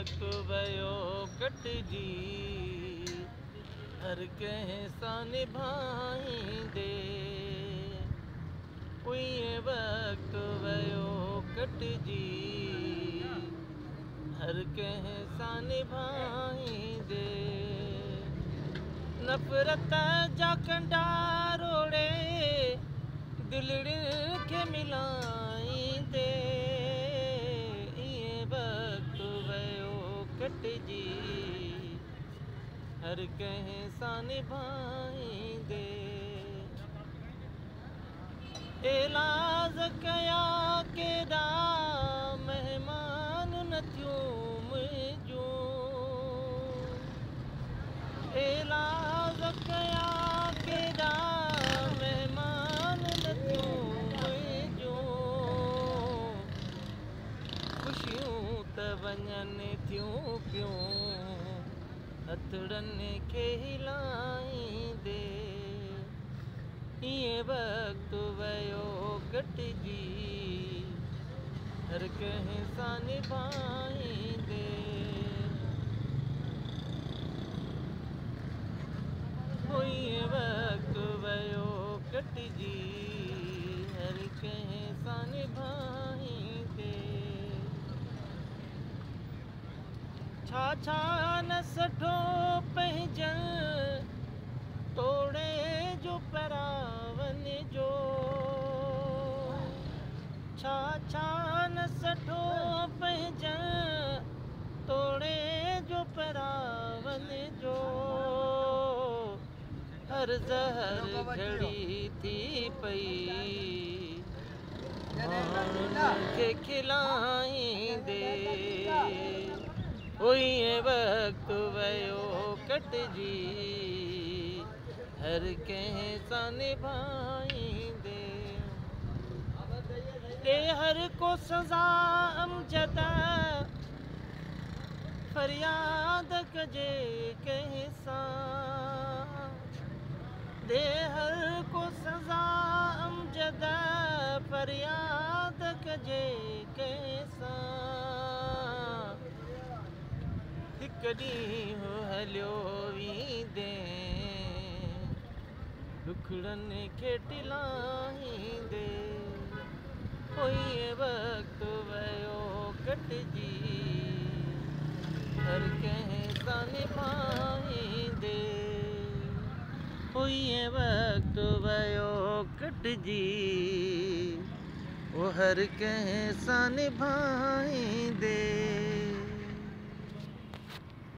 वक़्तु वयो कटिजी हर कंहिं सां निभाईंदे उहे वक़्तु वयो कटिजी हर कंहिं सां निभाईंदे नफ़रत जा कंडा रोड़े दिलड़ियुनि खे मिलाईंदे इएं वक़्तु वयो कटिजी हर कंहिं सां निभाईंदे एलाज़ कया केॾा महिमान न थियूं मुंहिंजूं एलाज़ कया केॾा महिमान न थियूं मुंहिंजूं ख़ुशियूं त वञनि थियूं पियूं हथड़नि खे हिलाईंदे इएं वक़्तु वयो कटिजी हर कंहिं सां निभाईंदे इएं वक़्तु वयो कटिजी हर कंहिं सां निभाईंदे छा छा न सठो पंहिंजनि तोड़े जो परावन जो छा छा न सठो पंहिंजनि तोड़े जो परावन जो हर ज़हर घड़ी थी पई माण्हुनि खे खिलाईंदे उहे वक़्तु वयो कटिजी हर कंहिं सां निभाईंदे ॾे हर को सज़ा अमजद फरियाद कजे कंहिं सां ॾे हर को सज़ा अमजद फरियाद कजे कंहिं सां हिकु ॾींहुं हलियो वेंदे दुखड़नि खे टिलाईंदे इएं वक़्तु वयो कटिजी हर कंहिं सां निभाईंदे इएं वक़्तु वयो कटिजी हर कंहिं सां निभाईंदे